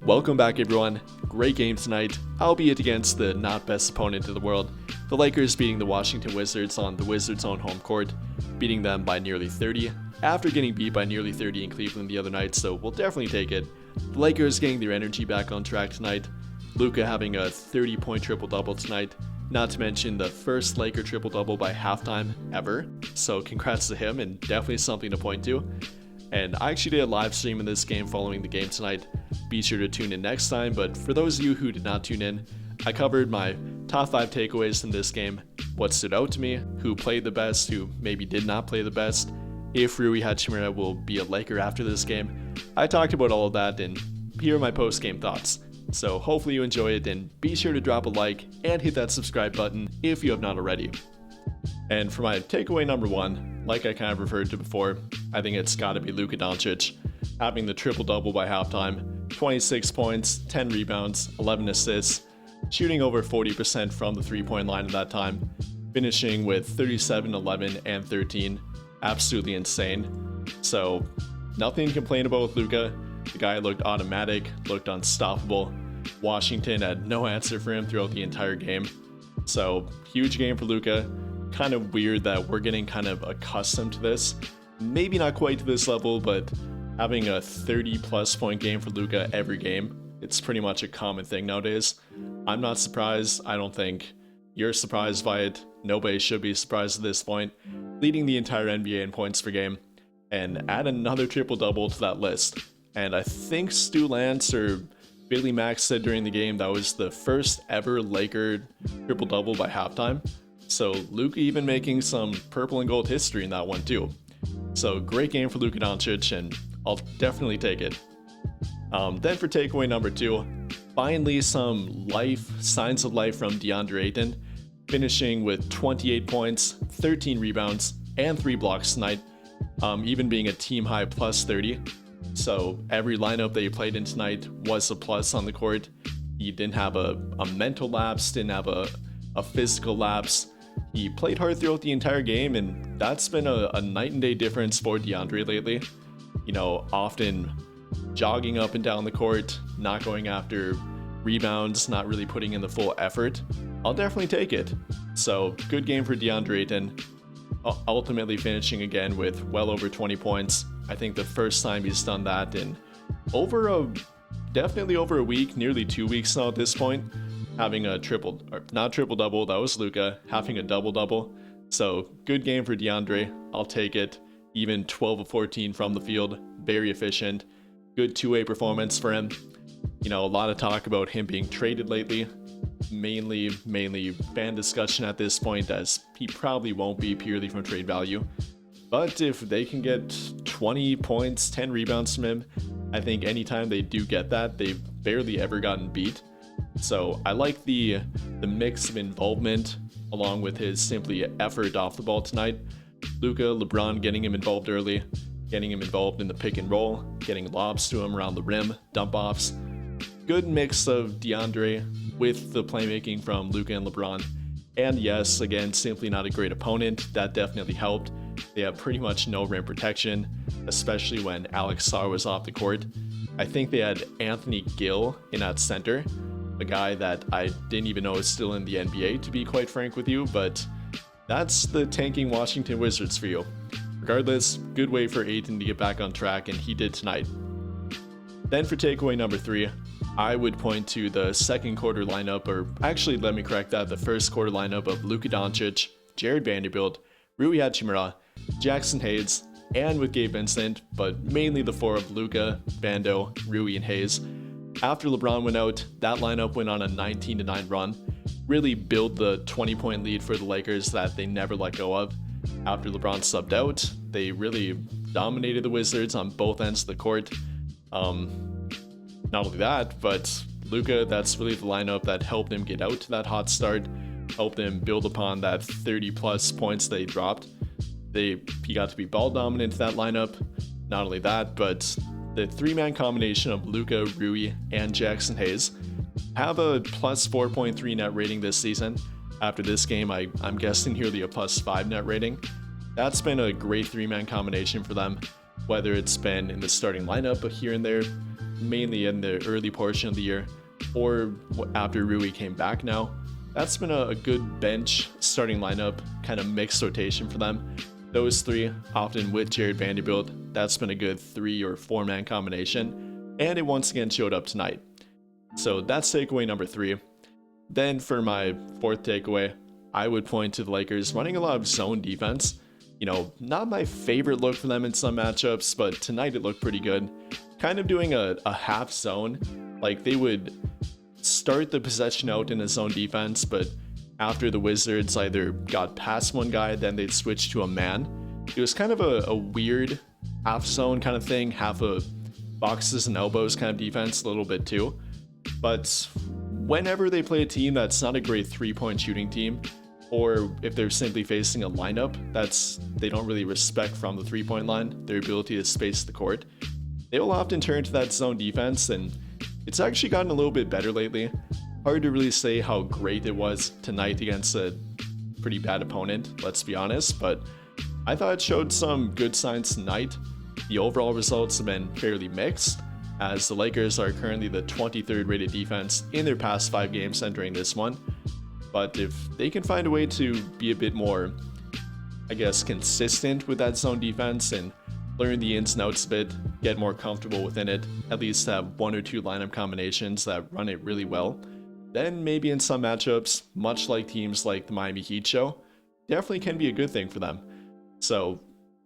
Welcome back, everyone. Great game tonight, albeit against the not best opponent in the world. The Lakers beating the Washington Wizards on the Wizards' own home court, beating them by nearly 30, after getting beat by nearly 30 in Cleveland the other night, so we'll definitely take it. The Lakers getting their energy back on track tonight. Luka having a 30-point triple-double tonight, not to mention the first Laker triple-double by halftime ever, so congrats to him and definitely something to point to. And I actually did a live stream in this game following the game tonight. Be sure to tune in next time, but for those of you who did not tune in, I covered my top 5 takeaways from this game, what stood out to me, who played the best, who maybe did not play the best, if Rui Hachimura will be a Laker after this game. I talked about all of that, and here are my post-game thoughts. So hopefully you enjoy it, and be sure to drop a like and hit that subscribe button if you have not already. And for my takeaway number 1, like I kind of referred to before, I think it's got to be Luka Doncic having the triple-double by halftime, 26 points, 10 rebounds, 11 assists, shooting over 40% from the three-point line at that time, finishing with 37, 11, and 13. Absolutely insane. So nothing to complain about with Luka. The guy looked automatic, looked unstoppable. Washington had no answer for him throughout the entire game. So huge game for Luka. Kind of weird that we're getting kind of accustomed to this. Maybe not quite to this level, but having a 30-plus point game for Luka every game, it's pretty much a common thing nowadays. I'm not surprised. I don't think you're surprised by it. Nobody should be surprised at this point. Leading the entire NBA in points per game, and add another triple-double to that list. And I think Stu Lance or Billy Mack said during the game that was the first ever Laker triple-double by halftime. So Luka even making some purple and gold history in that one too. So great game for Luka Doncic, and I'll definitely take it. Then for takeaway number 2, finally some signs of life from DeAndre Ayton, finishing with 28 points, 13 rebounds, and 3 blocks tonight, even being a team high plus 30. So every lineup that he played in tonight was a plus on the court. He didn't have a mental lapse, didn't have a physical lapse. He played hard throughout the entire game, and that's been a night and day difference for DeAndre lately. You know, often jogging up and down the court, not going after rebounds, not really putting in the full effort. I'll definitely take it. So good game for DeAndre Ayton, ultimately finishing again with well over 20 points. I think the first time he's done that in definitely over a week, nearly 2 weeks now at this point. Having a triple-double, that was Luka, having a double-double. So good game for DeAndre, I'll take it. Even 12 of 14 from the field, very efficient. Good two-way performance for him. You know, a lot of talk about him being traded lately. Mainly fan discussion at this point, as he probably won't be purely from trade value. But if they can get 20 points, 10 rebounds from him, I think anytime they do get that, they've barely ever gotten beat. So I like the mix of involvement along with his simply effort off the ball tonight. Luka, LeBron getting him involved early, getting him involved in the pick and roll, getting lobs to him around the rim, dump offs. Good mix of DeAndre with the playmaking from Luka and LeBron. And yes, again, simply not a great opponent. That definitely helped. They have pretty much no rim protection, especially when Alex Sarr was off the court. I think they had Anthony Gill in at center, a guy that I didn't even know is still in the NBA, to be quite frank with you, but that's the tanking Washington Wizards for you. Regardless, good way for Ayton to get back on track, and he did tonight. Then for takeaway number 3, I would point to the second quarter lineup, or actually let me correct that, the first quarter lineup of Luka Doncic, Jared Vanderbilt, Rui Hachimura, Jackson Hayes, and with Gabe Vincent, but mainly the 4 of Luka, Vando, Rui, and Hayes. After LeBron went out, that lineup went on a 19-9 run, really built the 20-point lead for the Lakers that they never let go of. After LeBron subbed out, they really dominated the Wizards on both ends of the court. Not only that, but Luka, that's really the lineup that helped him get out to that hot start, helped him build upon that 30-plus points they dropped. He got to be ball dominant in that lineup. Not only that, but the 3-man combination of Luka, Rui, and Jackson Hayes have a plus 4.3 net rating this season. After this game, I'm guessing nearly a plus 5 net rating. That's been a great 3-man combination for them, whether it's been in the starting lineup here and there, mainly in the early portion of the year or after Rui came back now. That's been a good bench starting lineup, kind of mixed rotation for them. Those three, often with Jared Vanderbilt, that's been a good 3 or 4 man combination, and it once again showed up tonight. So that's takeaway number 3. Then for my 4th takeaway, I would point to the Lakers running a lot of zone defense. Not my favorite look for them in some matchups, but tonight it looked pretty good. Kind of doing a half zone, like they would start the possession out in a zone defense, but after the Wizards either got past one guy, then they'd switch to a man. It was kind of a weird half zone kind of thing, half a boxes and elbows kind of defense a little bit too. But whenever they play a team that's not a great 3-point shooting team, or if they're simply facing a lineup that's they don't really respect from the 3-point line, their ability to space the court, they will often turn to that zone defense, and it's actually gotten a little bit better lately. Hard to really say how great it was tonight against a pretty bad opponent, let's be honest, but I thought it showed some good signs tonight. The overall results have been fairly mixed, as the Lakers are currently the 23rd rated defense in their past 5 games entering this one. But if they can find a way to be a bit more, consistent with that zone defense and learn the ins and outs of it, get more comfortable within it, at least have 1 or 2 lineup combinations that run it really well, then maybe in some matchups, much like teams like the Miami Heat show, definitely can be a good thing for them. So,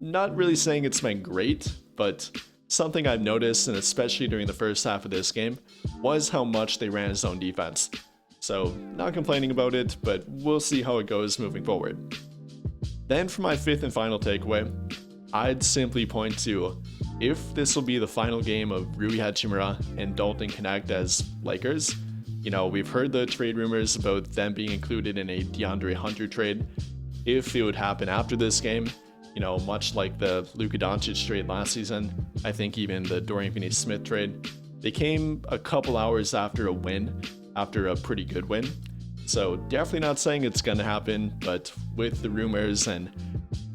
not really saying it's been great, but something I've noticed, and especially during the first half of this game, was how much they ran zone defense. So, not complaining about it, but we'll see how it goes moving forward. Then for my 5th and final takeaway, I'd simply point to, if this will be the final game of Rui Hachimura and Dalton Knecht as Lakers, we've heard the trade rumors about them being included in a DeAndre Hunter trade. If it would happen after this game, much like the Luka Doncic trade last season, I think even the Dorian Finney-Smith trade, they came a couple hours after a win, after a pretty good win. So definitely not saying it's gonna happen, but with the rumors and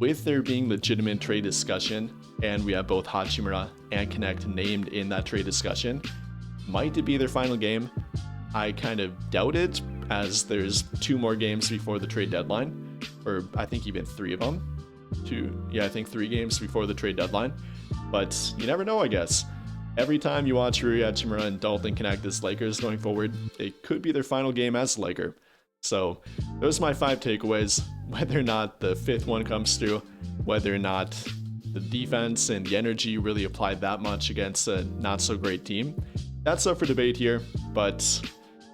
with there being legitimate trade discussion, and we have both Hachimura and Knecht named in that trade discussion, might it be their final game? I kind of doubt it, as there's 2 more games before the trade deadline, or I think even 3 of them. 3 games before the trade deadline, but you never know, I guess. Every time you watch Rui Hachimura and Dalton Knecht as Lakers going forward, it could be their final game as a Laker. So those are my 5 takeaways. Whether or not the 5th one comes through, whether or not the defense and the energy really applied that much against a not so great team, that's up for debate here. But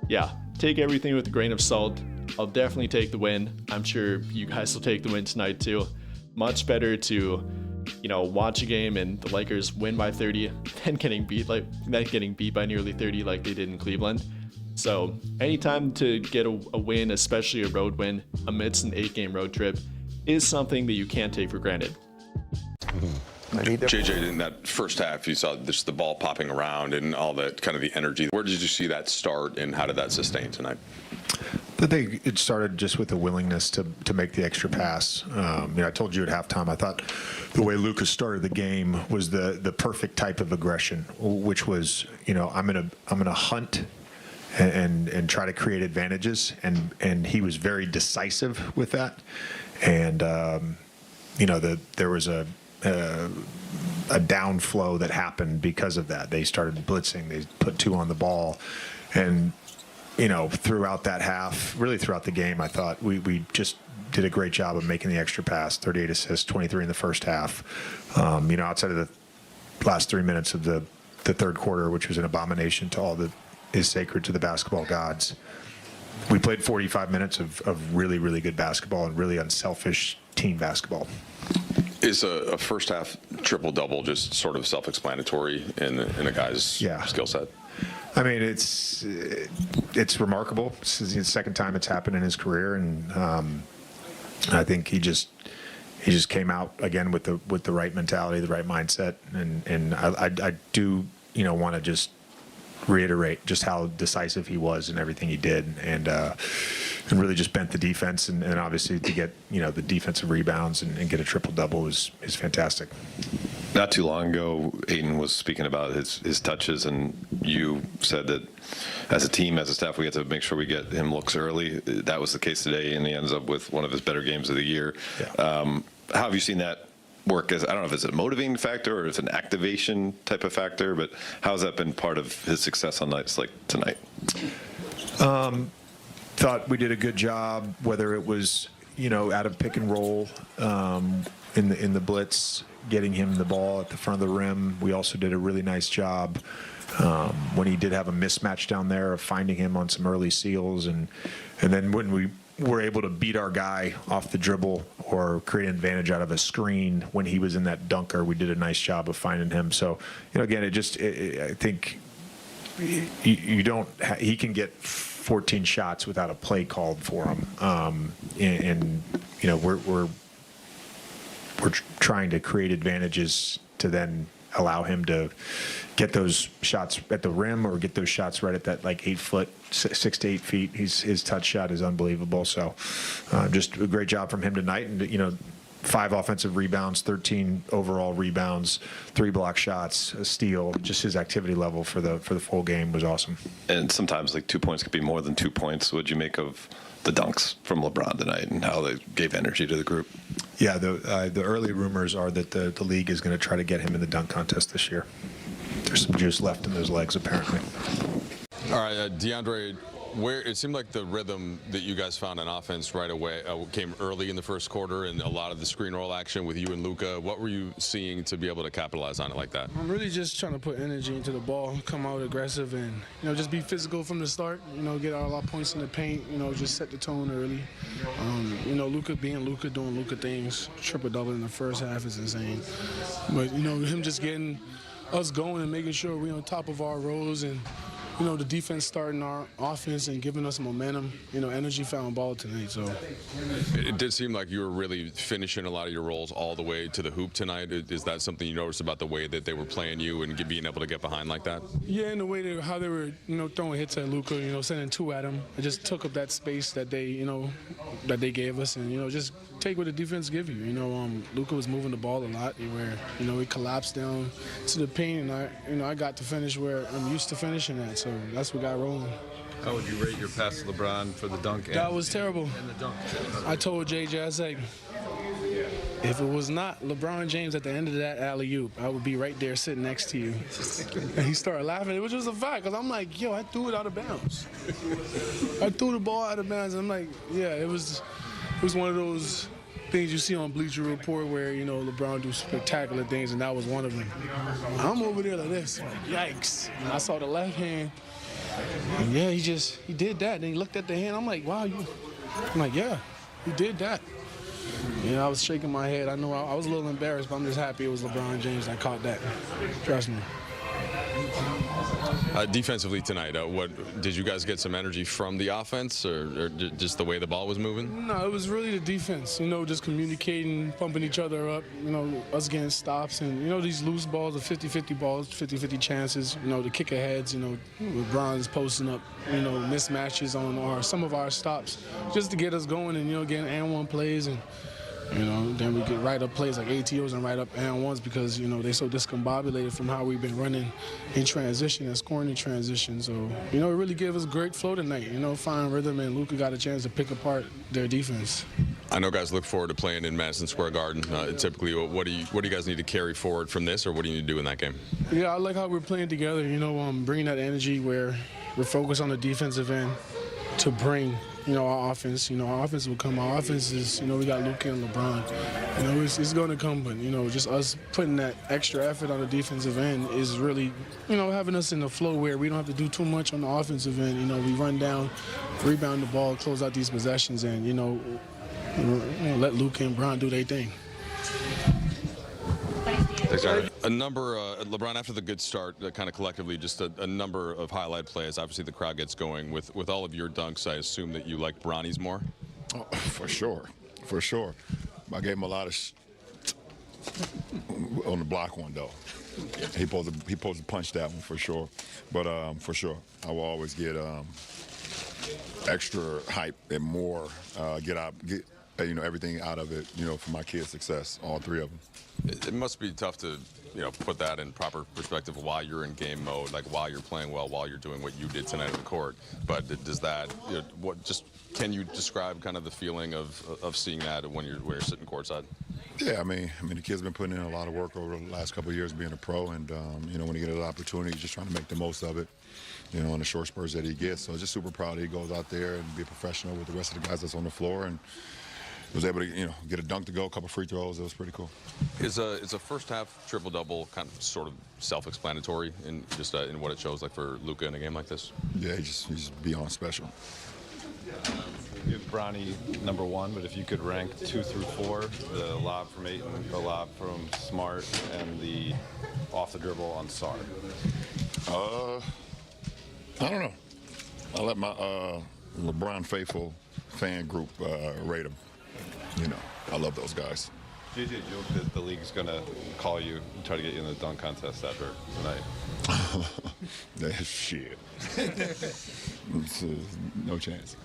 yeah, take everything with a grain of salt. I'll definitely take the win. I'm sure you guys will take the win tonight too. Much better to, watch a game and the Lakers win by 30 than getting beat by nearly 30 like they did in Cleveland. So anytime to get a win, especially a road win amidst an 8-game road trip, is something that you can't take for granted. JJ, in that first half, you saw just the ball popping around and all that kind of the energy. Where did you see that start, and how did that sustain tonight? I think it started just with the willingness to make the extra pass. I told you at halftime, I thought the way Luka started the game was the perfect type of aggression, which was, I'm gonna hunt and try to create advantages, and he was very decisive with that. And there was a downflow that happened because of that. They started blitzing. They put 2 on the ball, and throughout that half, really throughout the game, I thought we just did a great job of making the extra pass. 38 assists, 23 in the first half. Outside of the last 3 minutes of the third quarter, which was an abomination to all that is sacred to the basketball gods, we played 45 minutes of really, really good basketball and really unselfish team basketball. Is a first half triple-double just sort of self-explanatory in a guy's skill set? I mean, it's remarkable. This is the second time it's happened in his career, and I think he just came out again with the right mentality, the right mindset, and I do want to just reiterate just how decisive he was in everything he did, and really just bent the defense, and obviously to get the defensive rebounds and get a triple double is fantastic. Not too long ago, Aiden was speaking about his touches, and you said that as a team, as a staff, we have to make sure we get him looks early. That was the case today, and he ends up with one of his better games of the year. Yeah. How have you seen that work? As I don't know if it's a motivating factor or it's an activation type of factor, but how has that been part of his success on nights like tonight? Thought we did a good job, whether it was out of pick and roll in the blitz, getting him the ball at the front of the rim. We also did a really nice job when he did have a mismatch down there of finding him on some early seals, and then when we were able to beat our guy off the dribble or create an advantage out of a screen when he was in that dunker, we did a nice job of finding him. So again, I think he can get 14 shots without a play called for him, and we're trying to create advantages to then allow him to get those shots at the rim or get those shots right at that 8 foot, 6 to 8 feet. His touch shot is unbelievable. So just a great job from him tonight. And 5 offensive rebounds, 13 overall rebounds, 3 block shots, a steal. Just his activity level for the full game was awesome. And sometimes 2 points could be more than 2 points. What'd you make of the dunks from LeBron tonight and how they gave energy to the group? Yeah, the early rumors are that the league is going to try to get him in the dunk contest this year. There's some juice left in those legs, apparently. All right, DeAndre, where it seemed like the rhythm that you guys found on offense right away came early in the first quarter, and a lot of the screen roll action with you and Luka. What were you seeing to be able to capitalize on it like that? I'm really just trying to put energy into the ball, come out aggressive, and just be physical from the start. Get all our points in the paint. Just set the tone early. Luka being Luka, doing Luka things, triple-double in the first half is insane. But him just getting us going and making sure we're on top of our roles and the defense starting our offense and giving us momentum. Energy found ball tonight. So it did seem like you were really finishing a lot of your roles all the way to the hoop tonight. Is that something you noticed about the way that they were playing you and being able to get behind like that? Yeah, and the way how they were, throwing hits at Luka, sending 2 at him. It just took up that space that they, that they gave us, and just take what the defense give you. Luka was moving the ball a lot, where he collapsed down to the paint, and I got to finish where I'm used to finishing at. So that's what got rolling. How would you rate your pass to LeBron for the dunk? That was terrible. And the dunk. I told JJ, I said, if it was not LeBron James at the end of that alley-oop, I would be right there sitting next to you. And he started laughing, which was a fact, because I'm like, yo, I threw it out of bounds. I threw the ball out of bounds. I'm like, yeah, it was one of those things you see on Bleacher Report where, LeBron do spectacular things, and that was one of them. I'm over there like this, like, yikes. And I saw the left hand, and yeah, he did that. And he looked at the hand. I'm like, wow, I'm like, yeah, he did that. I was shaking my head. I know I was a little embarrassed, but I'm just happy it was LeBron James that caught that. Trust me. Defensively tonight, what did you guys get some energy from the offense, or just the way the ball was moving? No, it was really the defense. Just communicating, pumping each other up. Us getting stops, and these loose balls, the 50-50 balls, 50-50 chances. The kick aheads. LeBron's posting up. Mismatches on some of our stops, just to get us going, and getting and one plays and. Then we get right up plays like ATOs and right up and ones because, they're so discombobulated from how we've been running in transition and scoring in transition. So, it really gave us great flow tonight. Fine rhythm, and Luka got a chance to pick apart their defense. I know guys look forward to playing in Madison Square Garden. Typically, what do you guys need to carry forward from this, or what do you need to do in that game? Yeah, I like how we're playing together, bringing that energy where we're focused on the defensive end to bring our offense. Our offense will come. Our offense is, we got Luka and LeBron. It's going to come, but, just us putting that extra effort on the defensive end is really, having us in the flow where we don't have to do too much on the offensive end. We run down, rebound the ball, close out these possessions, and, let Luka and Bron do their thing. A number, LeBron, after the good start, kind of collectively, just a number of highlight plays. Obviously, the crowd gets going. With all of your dunks, I assume that you like Bronny's more? Oh, for sure. I gave him a lot of on the block one, though. He supposed to punch that one for sure. But for sure, I will always get extra hype and more, get everything out of it, for my kids' success, all three of them. It must be tough to, put that in proper perspective while you're in game mode, like while you're playing well, while you're doing what you did tonight on the court. But does that, can you describe kind of the feeling of seeing that when you're sitting courtside? Yeah, I mean, the kid's been putting in a lot of work over the last couple of years being a pro, and when he gets an opportunity, he's just trying to make the most of it. In the short spurs that he gets. So just super proud that he goes out there and be a professional with the rest of the guys that's on the floor, and was able to, get a dunk to go, a couple free throws. It was pretty cool. Is a first half triple-double kind of sort of self-explanatory in just in what it shows like for Luka in a game like this? Yeah, he's beyond special. You have Bronny number 1, but if you could rank 2 through 4, the lob from Ayton, the lob from Smart, and the off the dribble on Sarr. I don't know. I'll let my LeBron faithful fan group rate him. I love those guys. JJ, you hope that the league's going to call you and try to get you in the dunk contest after tonight? Shit. No chance.